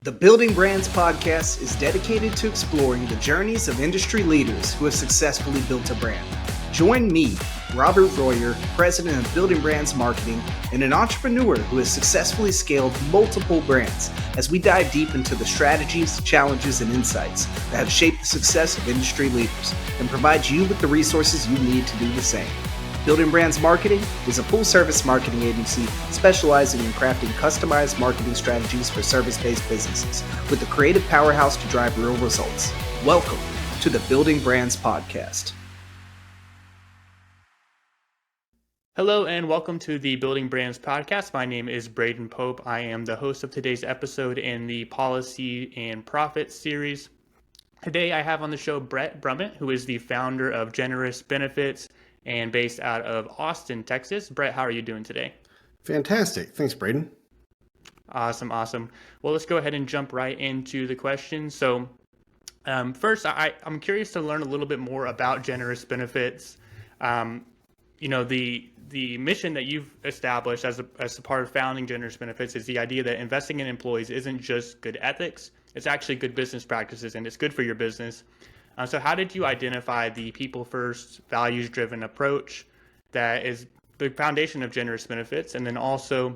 The Building Brands podcast is dedicated to exploring the journeys of industry leaders who have successfully built a brand. Join me, Robert Royer, president of Building Brands Marketing, and an entrepreneur who has successfully scaled multiple brands as we dive deep into the strategies, challenges, and insights that have shaped the success of industry leaders and provide you with the resources you need to do the same. Building Brands Marketing is a full-service marketing agency specializing in crafting customized marketing strategies for service-based businesses with a creative powerhouse to drive real results. Welcome to the Building Brands Podcast. Hello and welcome to the Building Brands Podcast. My name is Braden Pope. I am the host of today's episode in the Policy and Profit series. Today I have on the show Bret Brummitt, who is the founder of Generous Benefits and based out of Austin, Texas. Bret, how are you doing today? Fantastic. Thanks, Braden. Awesome. Well, let's go ahead and jump right into the questions. So first, I'm curious to learn a little bit more about Generous Benefits. The mission that you've established as a part of founding Generous Benefits is the idea that investing in employees isn't just good ethics, it's actually good business practices, and it's good for your business. So how did you identify the people-first, values-driven approach that is the foundation of Generous Benefits? And then also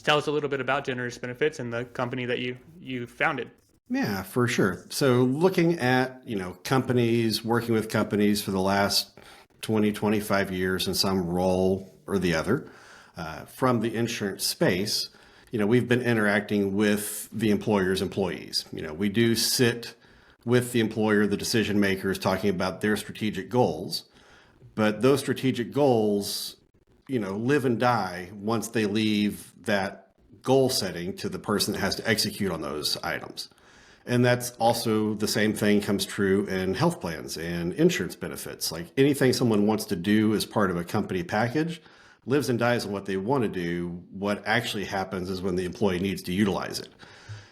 tell us a little bit about Generous Benefits and the company that you founded. Yeah, for sure. So looking at, companies, working with companies for the last 20, 25 years in some role or the other, from the insurance space, we've been interacting with the employer's employees. We do sit with the employer, the decision makers, talking about their strategic goals. But those strategic goals, live and die once they leave that goal setting to the person that has to execute on those items. And that's also the same thing comes true in health plans and insurance benefits. Like anything someone wants to do as part of a company package lives and dies on what they want to do. What actually happens is when the employee needs to utilize it.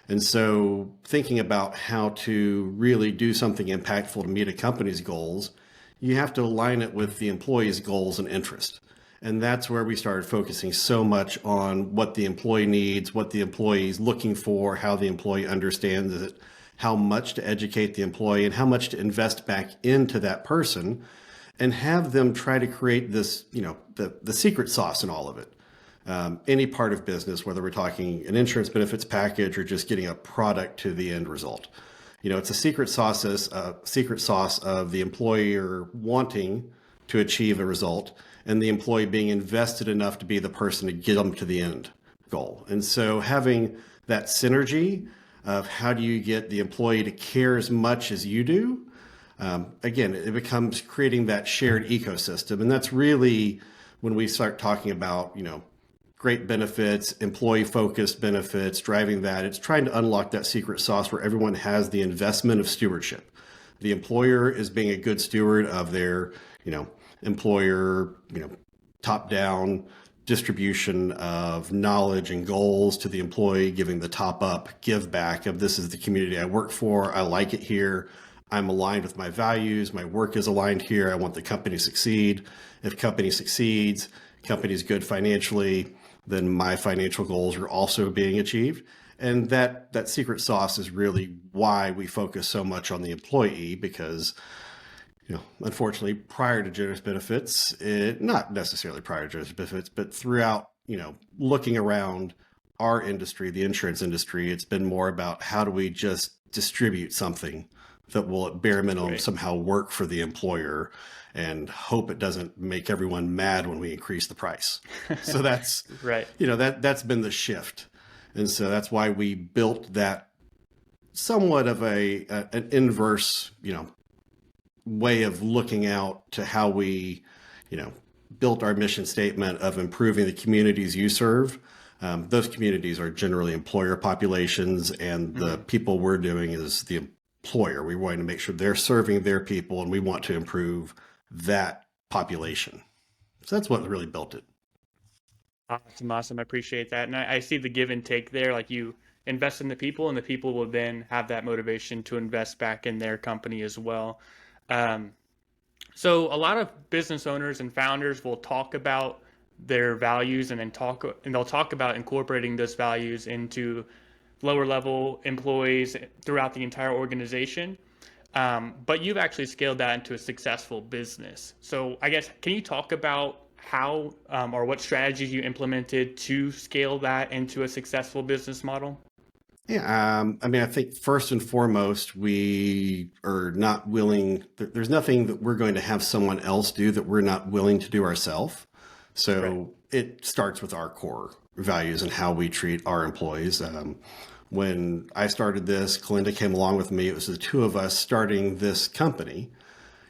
And so thinking about how to really do something impactful to meet a company's goals, you have to align it with the employee's goals and interest. And that's where we started focusing so much on what the employee needs, what the employee is looking for, how the employee understands it, how much to educate the employee, and how much to invest back into that person, and have them try to create this, the secret sauce in all of it. Any part of business, whether we're talking an insurance benefits package or just getting a product to the end result. It's a secret sauce of the employer wanting to achieve a result and the employee being invested enough to be the person to get them to the end goal. And so having that synergy of how do you get the employee to care as much as you do, again, it becomes creating that shared ecosystem. And that's really when we start talking about, great benefits, employee-focused benefits, driving that. It's trying to unlock that secret sauce where everyone has the investment of stewardship. The employer is being a good steward of their, employer, top-down distribution of knowledge and goals to the employee, giving the top-up give back of this is the community I work for. I like it here. I'm aligned with my values. My work is aligned here. I want the company to succeed. If company succeeds, company's good financially, then my financial goals are also being achieved. And that secret sauce is really why we focus so much on the employee, because, unfortunately, prior to Generous Benefits, not necessarily prior to Generous Benefits, but throughout, looking around our industry, the insurance industry, it's been more about how do we just distribute something that will at bare minimum somehow work for the employer and hope it doesn't make everyone mad when we increase the price. So that's right. That's been the shift. And so that's why we built that somewhat of an inverse, way of looking out to how we, built our mission statement of improving the communities you serve. Those communities are generally employer populations, and the people we're doing is the employer. We want to make sure they're serving their people, and we want to improve that population. So that's what really built it. Awesome. I appreciate that. And I see the give and take there. Like you invest in the people and the people will then have that motivation to invest back in their company as well. So a lot of business owners and founders will talk about their values and they'll talk about incorporating those values into lower level employees throughout the entire organization. But you've actually scaled that into a successful business. So I guess, can you talk about how or what strategies you implemented to scale that into a successful business model? Yeah, I mean, I think first and foremost, we are not willing, there's nothing that we're going to have someone else do that we're not willing to do ourselves. So Right. it starts with our core values and how we treat our employees. When I started this, Kalinda came along with me. It was the two of us starting this company.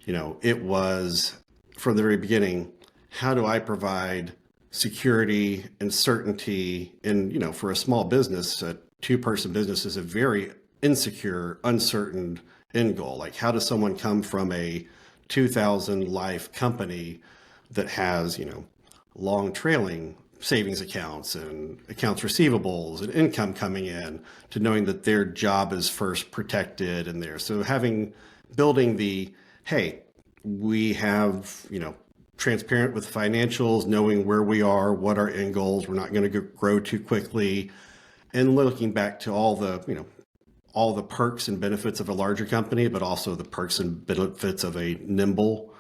It was from the very beginning, how do I provide security and certainty? And, for a small business, a two-person business is a very insecure, uncertain end goal. Like, how does someone come from a 2,000 life company that has, long trailing savings accounts and accounts receivables and income coming in to knowing that their job is first protected and there. So building the, hey, we have, transparent with financials, knowing where we are, what our end goals, we're not going to grow too quickly. And looking back to all the perks and benefits of a larger company, but also the perks and benefits of a nimble,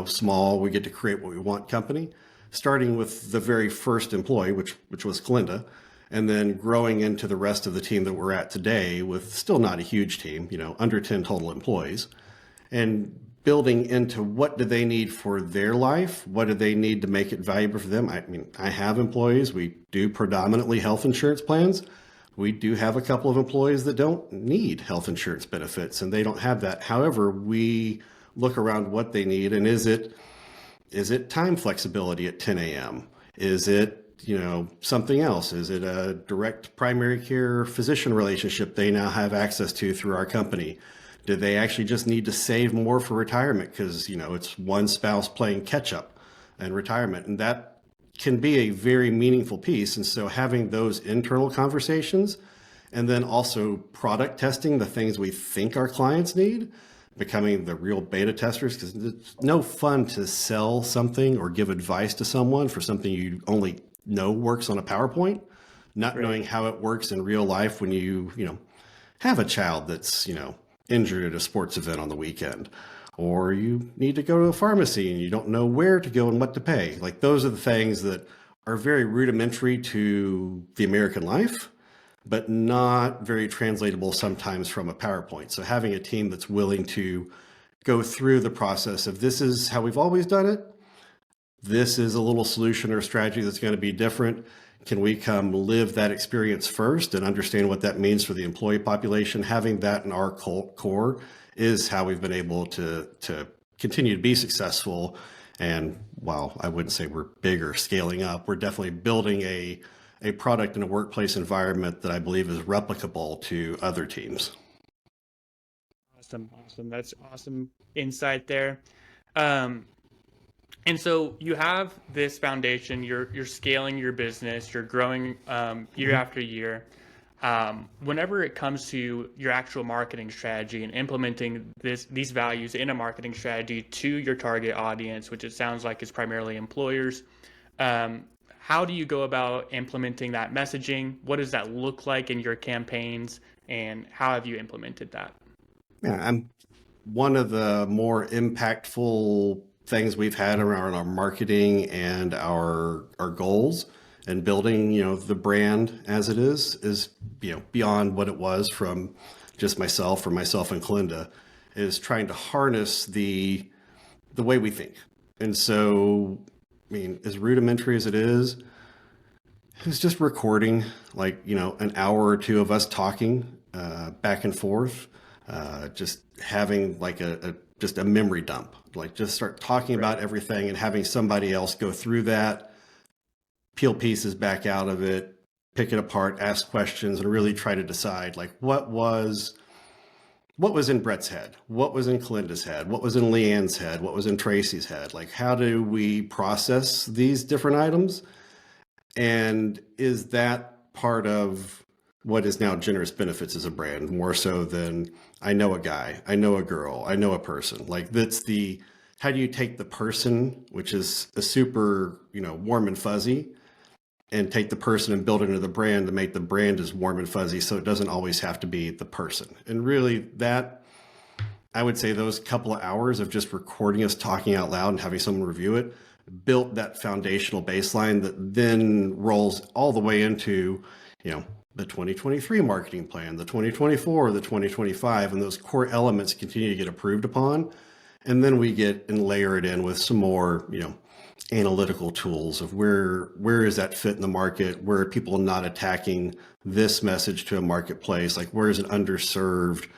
small, we get to create what we want company, starting with the very first employee, which was Kalinda, and then growing into the rest of the team that we're at today with still not a huge team, under 10 total employees, and building into what do they need for their life? What do they need to make it valuable for them? I mean, I have employees. We do predominantly health insurance plans. We do have a couple of employees that don't need health insurance benefits and they don't have that. However, we look around what they need, and is it time flexibility at 10 a.m.? Is it, something else? Is it a direct primary care physician relationship they now have access to through our company? Do they actually just need to save more for retirement because, it's one spouse playing catch up and retirement? And that can be a very meaningful piece. And so having those internal conversations and then also product testing the things we think our clients need, becoming the real beta testers, because it's no fun to sell something or give advice to someone for something you only know works on a PowerPoint, not Right. knowing how it works in real life when you have a child that's, injured at a sports event on the weekend, or you need to go to a pharmacy and you don't know where to go and what to pay. Like, those are the things that are very rudimentary to the American life, but not very translatable sometimes from a PowerPoint. So having a team that's willing to go through the process of, this is how we've always done it, this is a little solution or strategy that's going to be different. Can we come live that experience first and understand what that means for the employee population? Having that in our core is how we've been able to continue to be successful. And while I wouldn't say we're big or scaling up, we're definitely building a product in a workplace environment that I believe is replicable to other teams. Awesome. That's awesome insight there. And so you have this foundation, you're scaling your business, you're growing year after year. Whenever it comes to your actual marketing strategy and implementing these values in a marketing strategy to your target audience, which it sounds like is primarily employers, how do you go about implementing that messaging? What does that look like in your campaigns, and how have you implemented that? Yeah, I'm one of the more impactful things we've had around our marketing and our goals and building, the brand as it is, beyond what it was from just myself and Kalinda, is trying to harness the way we think. And so, I mean, as rudimentary as it is, it's just recording like, an hour or two of us talking back and forth, just having like just a memory dump, like just start talking about everything and having somebody else go through that, peel pieces back out of it, pick it apart, ask questions, and really try to decide like what was in Bret's head, what was in Kalinda's head, what was in Leanne's head, what was in Tracy's head. Like, how do we process these different items? And is that part of what is now Generous Benefits as a brand, more so than I know a guy, I know a girl, I know a person? Like, that's how do you take the person, which is a super, warm and fuzzy, and take the person and build it into the brand to make the brand as warm and fuzzy. So it doesn't always have to be the person. And really that, I would say those couple of hours of just recording us talking out loud and having someone review it built that foundational baseline that then rolls all the way into, the 2023 marketing plan, the 2024, the 2025, and those core elements continue to get approved upon. And then we get and layer it in with some more, analytical tools of where is that fit in the market? Where are people not attacking this message to a marketplace? Like where is an underserved,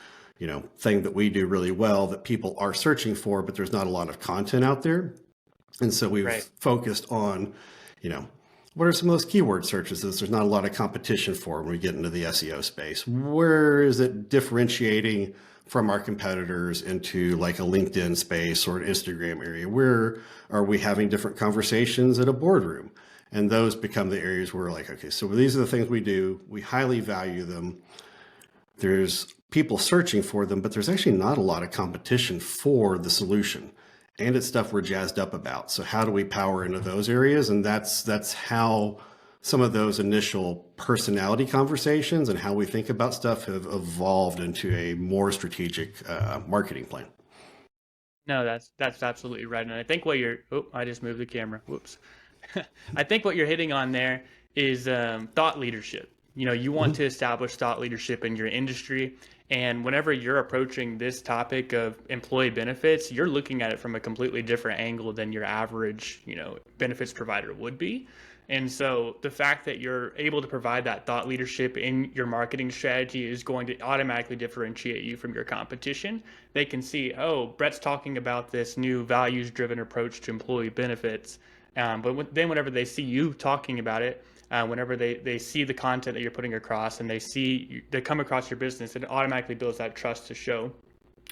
thing that we do really well that people are searching for, but there's not a lot of content out there. And so we've focused on, what are some of those keyword searches that there's not a lot of competition for when we get into the SEO space? Where is it differentiating from our competitors into like a LinkedIn space or an Instagram area? Where are we having different conversations at a boardroom? And those become the areas where we're like, okay, so these are the things we do. We highly value them. There's people searching for them, but there's actually not a lot of competition for the solution. And it's stuff we're jazzed up about. So how do we power into those areas? And that's how some of those initial personality conversations and how we think about stuff have evolved into a more strategic marketing plan. No, that's absolutely right. And I think I just moved the camera. Whoops. I think what you're hitting on there is thought leadership. You want to establish thought leadership in your industry. And whenever you're approaching this topic of employee benefits, you're looking at it from a completely different angle than your average, benefits provider would be. And so the fact that you're able to provide that thought leadership in your marketing strategy is going to automatically differentiate you from your competition. They can see, oh, Bret's talking about this new values-driven approach to employee benefits. But then whenever they see you talking about it, whenever they see the content that you're putting across and they come across your business, it automatically builds that trust to show,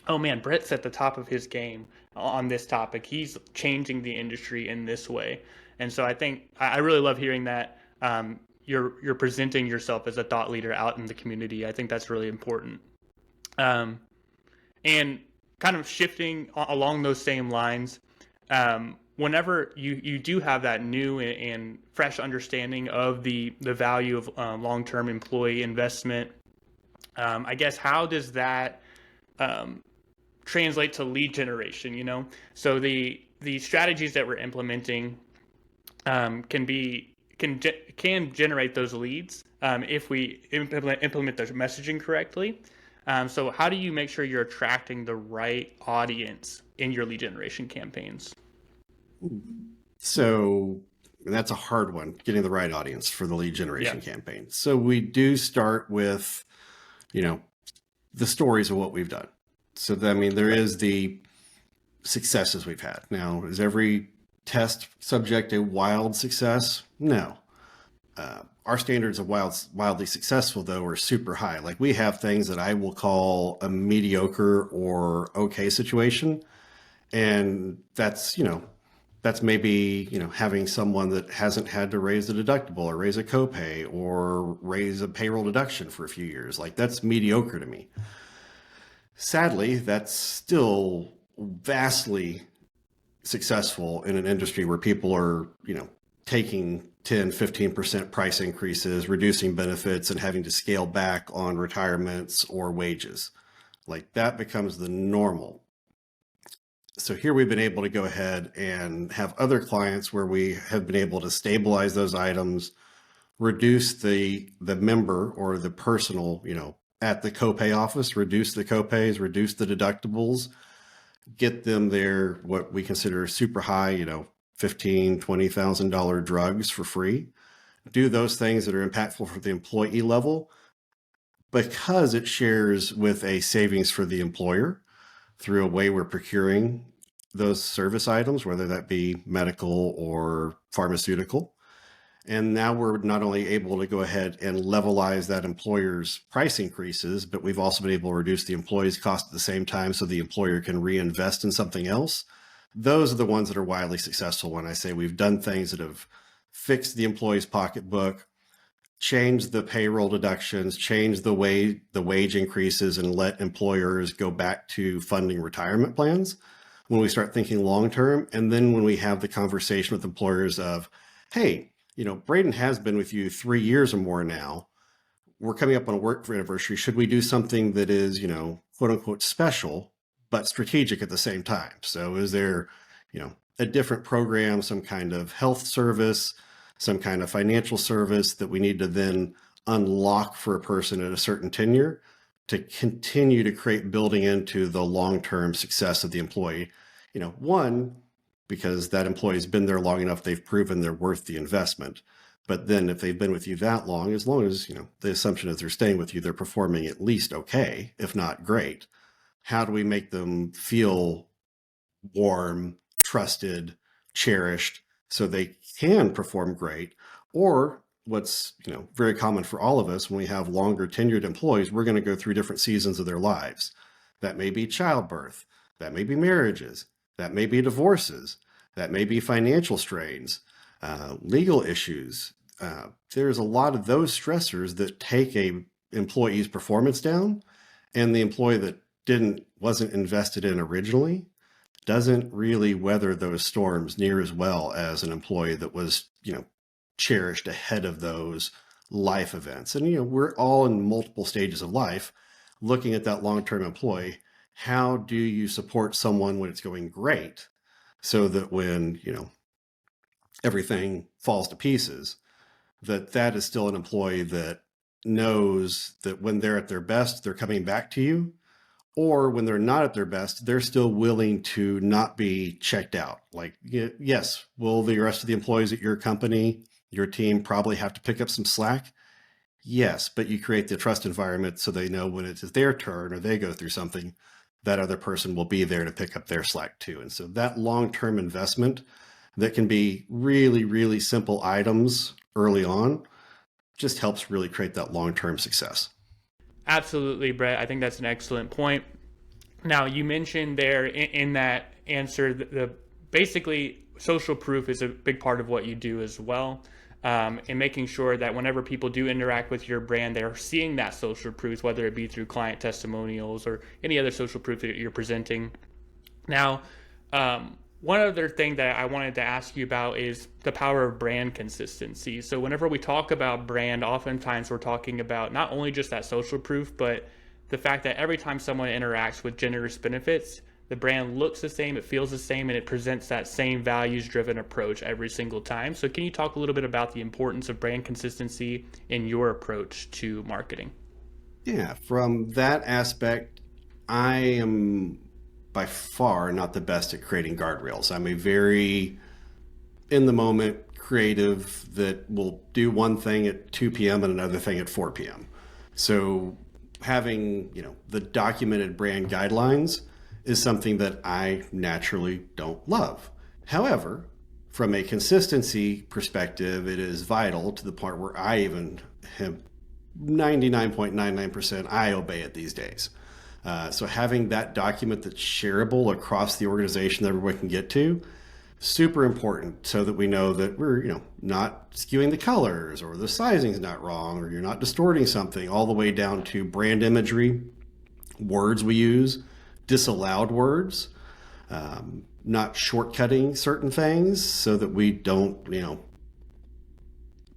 oh man, Bret's at the top of his game on this topic. He's changing the industry in this way. And so I think I really love hearing that you're presenting yourself as a thought leader out in the community. I think that's really important. And kind of shifting along those same lines, whenever you do have that new and fresh understanding of the value of long-term employee investment, I guess how does that translate to lead generation? So the strategies that we're implementing can generate those leads if we implement the messaging correctly. So how do you make sure you're attracting the right audience in your lead generation campaigns? So that's a hard one, getting the right audience for the lead generation campaign. So we do start with, the stories of what we've done. So, there is the successes we've had. Now, is every test subject a wild success? No. Our standards of wildly successful, though, are super high. Like we have things that I will call a mediocre or okay situation. And that's maybe, having someone that hasn't had to raise a deductible or raise a copay or raise a payroll deduction for a few years. Like that's mediocre to me. Sadly, that's still vastly successful in an industry where people are, taking 10, 15% price increases, reducing benefits, and having to scale back on retirements or wages. Like that becomes the normal. So here we've been able to go ahead and have other clients where we have been able to stabilize those items, reduce the member or the personal, at the copay office, reduce the copays, reduce the deductibles, get them their, what we consider super high, $15,000, $20,000 drugs for free, do those things that are impactful for the employee level because it shares with a savings for the employer through a way we're procuring those service items, whether that be medical or pharmaceutical. And now we're not only able to go ahead and levelize that employer's price increases, but we've also been able to reduce the employee's cost at the same time so the employer can reinvest in something else. Those are the ones that are wildly successful when I say we've done things that have fixed the employee's pocketbook, changed the payroll deductions, changed the wage increases, and let employers go back to funding retirement plans when we start thinking long-term. And then when we have the conversation with employers of, hey, Braden has been with you 3 years or more now. We're coming up on a work anniversary. Should we do something that is, quote unquote special, but strategic at the same time? So is there, a different program, some kind of health service, some kind of financial service that we need to then unlock for a person at a certain tenure to continue to create building into the long-term success of the employee? One, because that employee's been there long enough, they've proven they're worth the investment. But then if they've been with you that long, as long as, the assumption is they're staying with you, they're performing at least okay, if not great. How do we make them feel warm, trusted, cherished, so they can perform great? Or what's, very common for all of us when we have longer tenured employees, we're going to go through different seasons of their lives. That may be childbirth, that may be marriages, that may be divorces, that may be financial strains, legal issues. There's a lot of those stressors that take a employee's performance down, and the employee that wasn't invested in originally doesn't really weather those storms near as well as an employee that was, cherished ahead of those life events. And, we're all in multiple stages of life looking at that long-term employee. How do you support someone when it's going great so that when, everything falls to pieces, that is still an employee that knows that when they're at their best, they're coming back to you, or when they're not at their best, they're still willing to not be checked out. Like, yes, will the rest of the employees at your company, your team probably have to pick up some slack? Yes, but you create the trust environment so they know when it's their turn or they go through something, that other person will be there to pick up their slack too. And so that long-term investment that can be really, really simple items early on just helps really create that long-term success. Absolutely, Brett. I think that's an excellent point. Now, you mentioned there in that answer, the basically social proof is a big part of what you do as well. In making sure that whenever people do interact with your brand, they're seeing that social proof, whether it be through client testimonials or any other social proof that you're presenting. Now, one other thing that I wanted to ask you about is the power of brand consistency. So whenever we talk about brand, oftentimes we're talking about not only just that social proof, but the fact that every time someone interacts with Generous Benefits, the brand looks the same, it feels the same, and it presents that same values-driven approach every single time. So can you talk a little bit about the importance of brand consistency in your approach to marketing? Yeah, from that aspect, I am by far not the best at creating guardrails. I'm a very in the moment creative that will do one thing at 2 p.m. and another thing at 4 p.m. So having, the documented brand guidelines is something that I naturally don't love. However, from a consistency perspective, it is vital to the point where I even have 99.99% I obey it these days. So having that document that's shareable across the organization that everyone can get to, super important, so that we know that we're, not skewing the colors or the sizing's not wrong or you're not distorting something, all the way down to brand imagery, words we use, disallowed words, not shortcutting certain things so that we don't,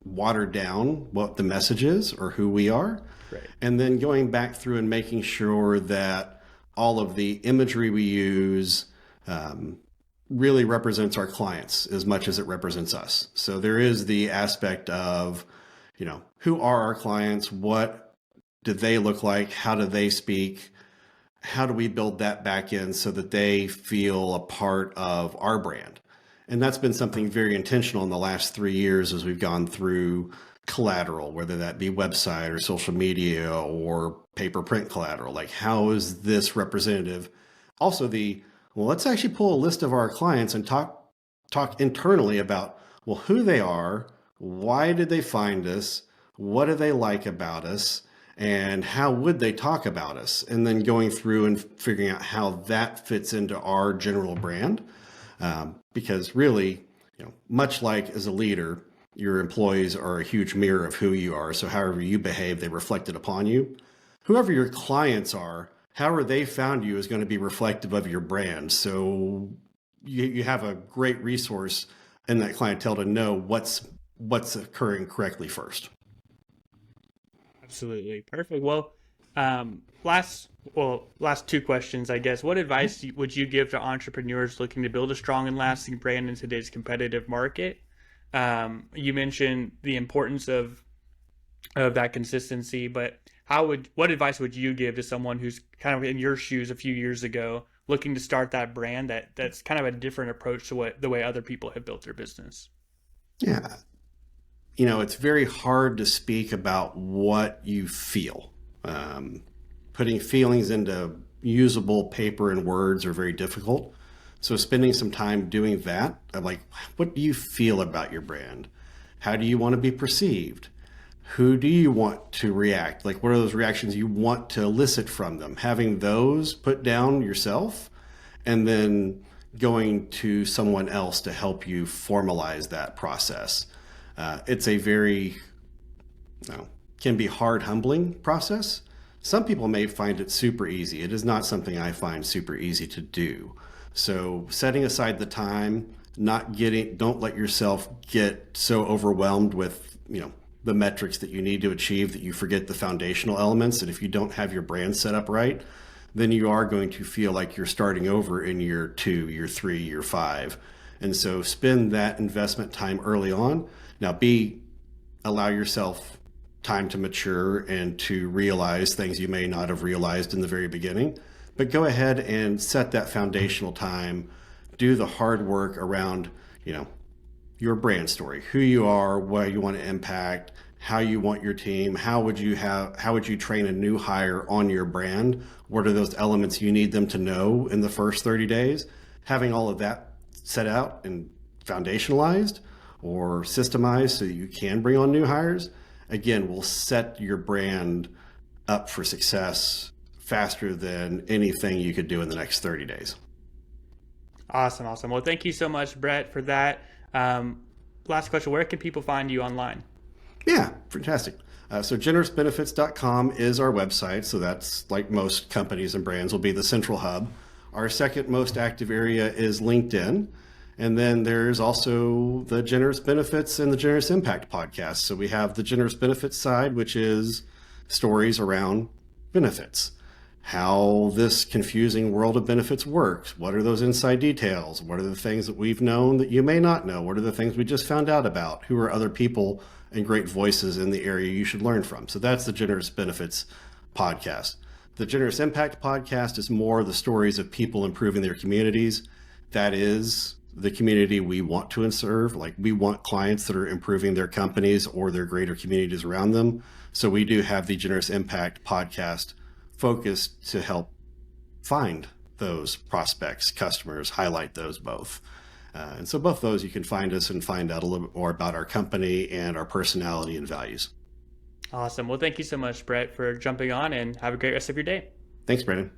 water down what the message is or who we are. Right. And then going back through and making sure that all of the imagery we use really represents our clients as much as it represents us. So there is the aspect of, who are our clients? What do they look like? How do they speak? How do we build that back in so that they feel a part of our brand? And that's been something very intentional in the last 3 years as we've gone through collateral, whether that be website or social media or paper print collateral. Like, how is this representative? Also let's actually pull a list of our clients and talk internally about, who they are, why did they find us, what do they like about us, and how would they talk about us? And then going through and figuring out how that fits into our general brand. Because really, much like as a leader, your employees are a huge mirror of who you are. So however you behave, they reflect it upon you. Whoever your clients are, however they found you is going to be reflective of your brand. So you have a great resource in that clientele to know what's occurring correctly first. Absolutely. Perfect. Well, last two questions, I guess. What advice would you give to entrepreneurs looking to build a strong and lasting brand in today's competitive market? You mentioned the importance of that consistency, but what advice would you give to someone who's kind of in your shoes a few years ago, looking to start that brand that's kind of a different approach to the way other people have built their business? Yeah. It's very hard to speak about what you feel. Putting feelings into usable paper and words are very difficult. So spending some time doing that, I'm like, what do you feel about your brand? How do you want to be perceived? Who do you want to react? Like, what are those reactions you want to elicit from them? Having those put down yourself, and then going to someone else to help you formalize that process. It's a very, can be hard, humbling process. Some people may find it super easy. It is not something I find super easy to do. So setting aside the time, don't let yourself get so overwhelmed with, the metrics that you need to achieve that you forget the foundational elements. And if you don't have your brand set up right, then you are going to feel like you're starting over in year 2, year 3, year 5. And so spend that investment time early on. Now, allow yourself time to mature and to realize things you may not have realized in the very beginning. But go ahead and set that foundational time. Do the hard work around, your brand story, who you are, what you want to impact, how you want your team, how would you train a new hire on your brand? What are those elements you need them to know in the first 30 days? Having all of that set out and foundationalized or systemized so that you can bring on new hires, again, will set your brand up for success faster than anything you could do in the next 30 days. Awesome. Well, thank you so much, Bret, for that. Last question, where can people find you online? Yeah, fantastic. So generousbenefits.com is our website. So that's, like most companies and brands, will be the central hub. Our second most active area is LinkedIn. And then there's also the Generous Benefits and the Generous Impact podcast. So we have the Generous Benefits side, which is stories around benefits, how this confusing world of benefits works. What are those inside details? What are the things that we've known that you may not know? What are the things we just found out about? Who are other people and great voices in the area you should learn from? So that's the Generous Benefits podcast. The Generous Impact podcast is more the stories of people improving their communities. That is the community we want to serve. Like, we want clients that are improving their companies or their greater communities around them. So we do have the Generous Impact podcast focused to help find those prospects, customers, highlight those both. And so both those, you can find us and find out a little bit more about our company and our personality and values. Awesome. Well, thank you so much, Bret, for jumping on, and have a great rest of your day. Thanks, Braden.